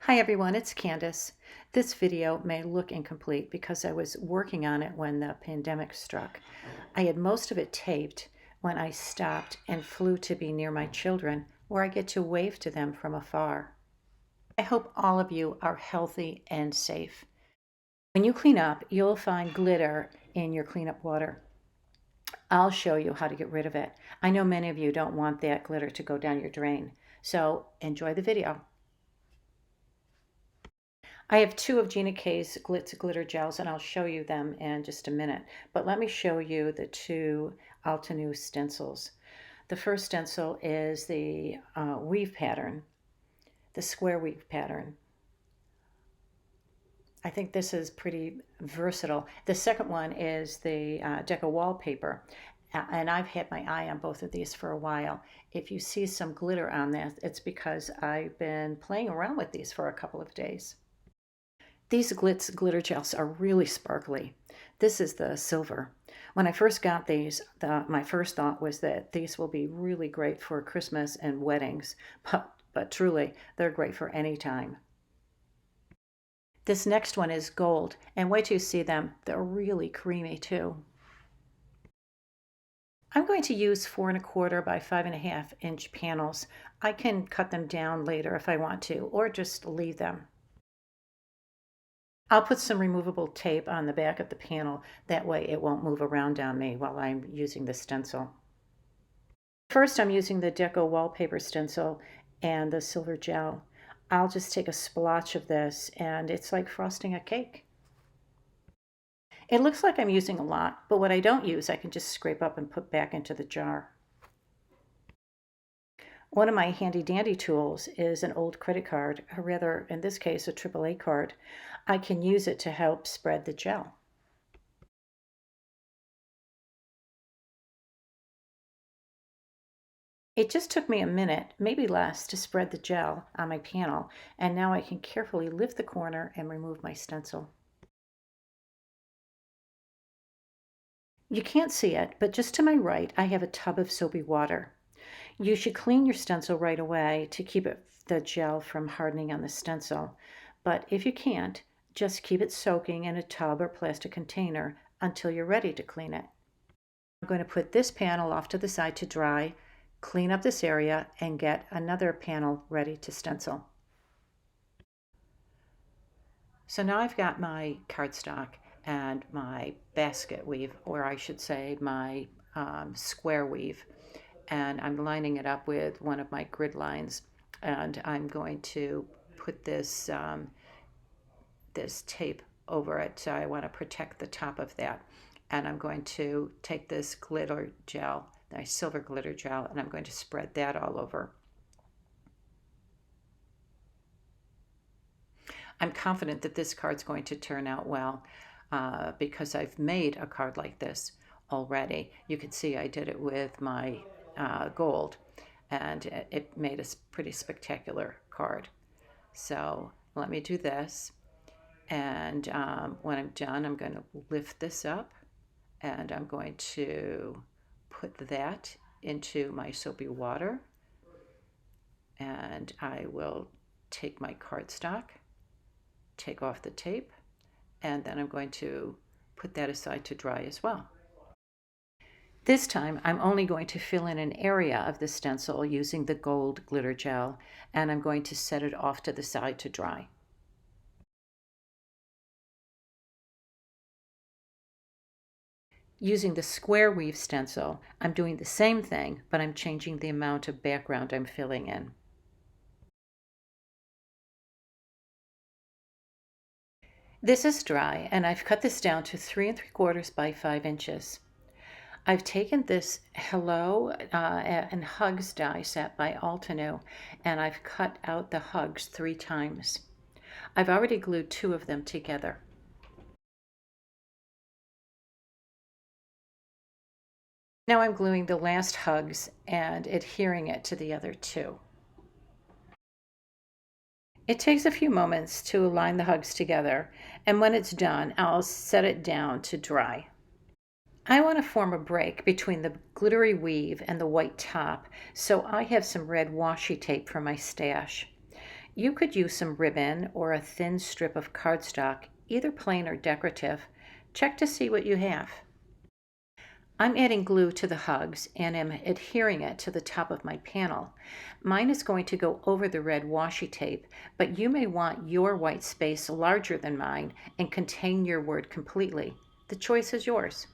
Hi everyone, it's Candace. This video may look incomplete because I was working on it when the pandemic struck. I had most of it taped when I stopped and flew to be near my children, where I get to wave to them from afar. I hope all of you are healthy and safe. When you clean up, you'll find glitter in your cleanup water. I'll show you how to get rid of it. I know many of you don't want that glitter to go down your drain, so enjoy the video. I have two of Gina K's Glitz glitter gels, and I'll show you them in just a minute. But let me show you the two Altenew stencils. The first stencil is the weave pattern, the square weave pattern. I think this is pretty versatile. The second one is the deco wallpaper. And I've had my eye on both of these for a while. If you see some glitter on this, it's because I've been playing around with these for a couple of days. These Glitz glitter gels are really sparkly. This is the silver. When I first got these, my first thought was that these will be really great for Christmas and weddings, but truly, they're great for any time. This next one is gold, and wait till you see them. They're really creamy too. I'm going to use 4 1/4 by 5 1/2 inch panels. I can cut them down later if I want to, or just leave them. I'll put some removable tape on the back of the panel. That way it won't move around on me while I'm using the stencil. First, I'm using the deco wallpaper stencil and the silver gel. I'll just take a splotch of this, and it's like frosting a cake. It looks like I'm using a lot, but what I don't use, I can just scrape up and put back into the jar. One of my handy dandy tools is an old credit card, or rather, in this case, a AAA card. I can use it to help spread the gel. It just took me a minute, maybe less, to spread the gel on my panel, and now I can carefully lift the corner and remove my stencil. You can't see it, but just to my right, I have a tub of soapy water. You should clean your stencil right away to keep the gel from hardening on the stencil, but if you can't, just keep it soaking in a tub or plastic container until you're ready to clean it. I'm going to put this panel off to the side to dry, clean up this area, and get another panel ready to stencil. So now I've got my cardstock and my basket weave, or I should say my square weave, and I'm lining it up with one of my grid lines, and I'm going to put this this tape over it. So I want to protect the top of that, and I'm going to take this glitter gel, the silver glitter gel, and I'm going to spread that all over. I'm confident that this card's going to turn out well because I've made a card like this already. You can see I did it with my gold, and it made a pretty spectacular card. So let me do this, and when I'm done, I'm going to lift this up, and I'm going to put that into my soapy water, and I will take my cardstock, take off the tape, and then I'm going to put that aside to dry as well. This time I'm only going to fill in an area of the stencil using the gold glitter gel, and I'm going to set it off to the side to dry. Using the square weave stencil, I'm doing the same thing, but I'm changing the amount of background I'm filling in. This is dry, and I've cut this down to 3 3/4 by 5 inches. I've taken this Hello and Hugs die set by Altenew, and I've cut out the hugs 3 times. I've already glued 2 of them together. Now I'm gluing the last hugs and adhering it to the other 2. It takes a few moments to align the hugs together, and when it's done, I'll set it down to dry. I want to form a break between the glittery weave and the white top, so I have some red washi tape for my stash. You could use some ribbon or a thin strip of cardstock, either plain or decorative. Check to see what you have. I'm adding glue to the hugs and am adhering it to the top of my panel. Mine is going to go over the red washi tape, but you may want your white space larger than mine and contain your word completely. The choice is yours.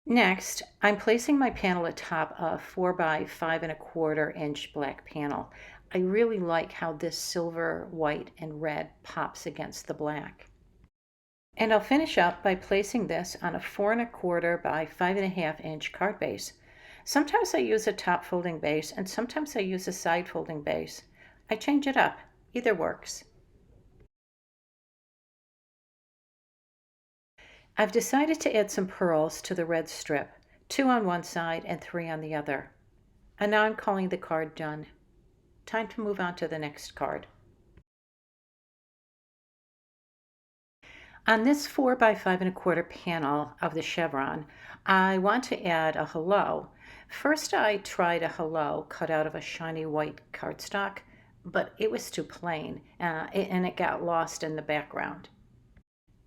Next, I'm placing my panel atop a 4 by 5¼ inch black panel. I really like how this silver, white, and red pops against the black. And I'll finish up by placing this on a 4¼ by 5½ inch card base. Sometimes I use a top folding base and sometimes I use a side folding base. I change it up. Either works. I've decided to add some pearls to the red strip, 2 on one side and 3 on the other. And now I'm calling the card done. Time to move on to the next card. On this 4 by 5¼ panel of the chevron, I want to add a hello. First I tried a hello cut out of a shiny white cardstock, but it was too plain and it got lost in the background.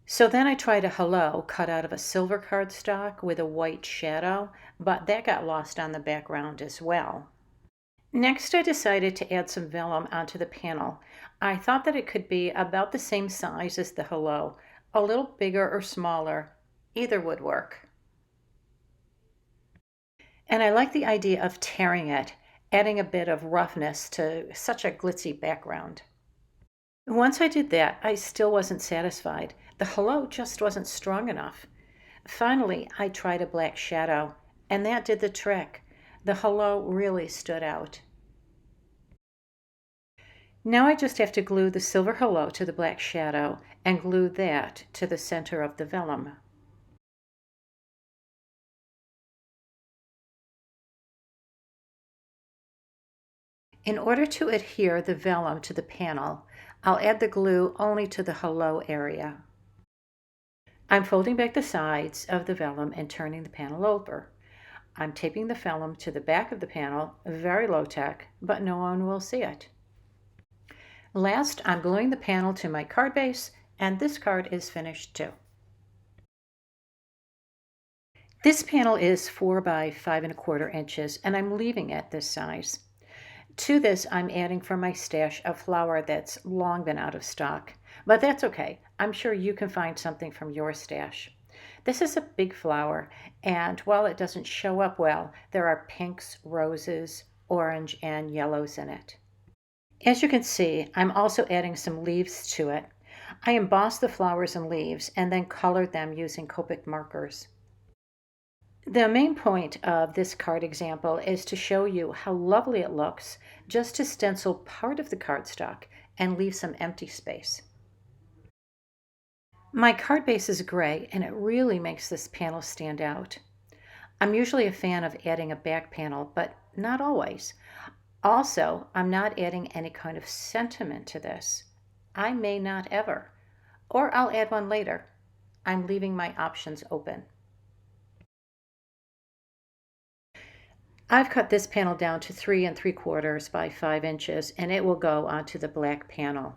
So then I tried a hello cut out of a silver cardstock with a white shadow, but that got lost on the background as well. Next, I decided to add some vellum onto the panel. I thought that it could be about the same size as the hello, a little bigger or smaller. Either would work. And I like the idea of tearing it, adding a bit of roughness to such a glitzy background. Once I did that, I still wasn't satisfied. The hello just wasn't strong enough. Finally, I tried a black shadow, and that did the trick. The hello really stood out. Now I just have to glue the silver hello to the black shadow and glue that to the center of the vellum. In order to adhere the vellum to the panel, I'll add the glue only to the hello area. I'm folding back the sides of the vellum and turning the panel over. I'm taping the vellum to the back of the panel, very low tech, but no one will see it. Last, I'm gluing the panel to my card base, and this card is finished too. This panel is 4 by 5¼ inches, and I'm leaving it this size. To this, I'm adding from my stash a flower that's long been out of stock, but that's okay. I'm sure you can find something from your stash. This is a big flower, and while it doesn't show up well, there are pinks, roses, orange, and yellows in it. As you can see, I'm also adding some leaves to it. I embossed the flowers and leaves and then colored them using Copic markers. The main point of this card example is to show you how lovely it looks just to stencil part of the cardstock and leave some empty space. My card base is gray and it really makes this panel stand out. I'm usually a fan of adding a back panel, but not always. Also, I'm not adding any kind of sentiment to this. I may not ever, or I'll add one later. I'm leaving my options open. I've cut this panel down to 3¾ by 5 inches, and it will go onto the black panel.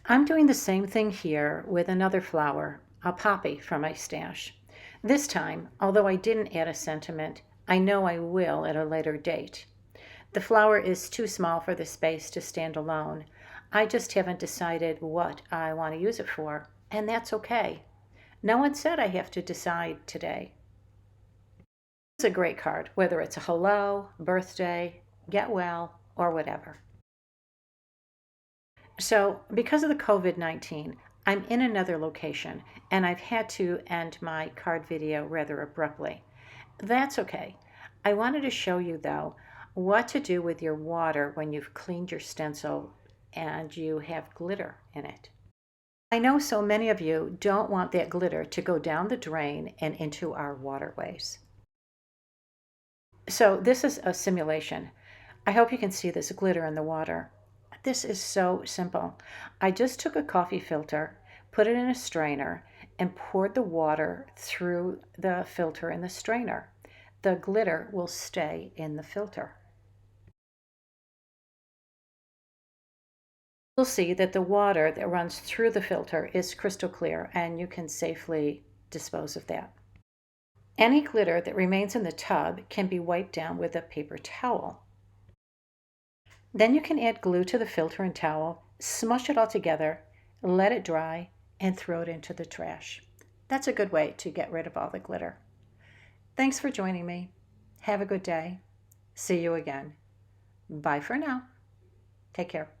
I'm doing the same thing here with another flower, a poppy from my stash. This time, although I didn't add a sentiment, I know I will at a later date. The flower is too small for the space to stand alone. I just haven't decided what I want to use it for, and that's okay. No one said I have to decide today. It's a great card, whether it's a hello, birthday, get well, or whatever. So because of the COVID-19, I'm in another location and I've had to end my card video rather abruptly. That's okay. I wanted to show you though what to do with your water when you've cleaned your stencil and you have glitter in it. I know so many of you don't want that glitter to go down the drain and into our waterways. So this is a simulation. I hope you can see this glitter in the water. This is so simple. I just took a coffee filter, put it in a strainer, and poured the water through the filter in the strainer. The glitter will stay in the filter. You'll see that the water that runs through the filter is crystal clear, and you can safely dispose of that. Any glitter that remains in the tub can be wiped down with a paper towel. Then you can add glue to the filter and towel, smush it all together, let it dry, and throw it into the trash. That's a good way to get rid of all the glitter. Thanks for joining me. Have a good day. See you again. Bye for now. Take care.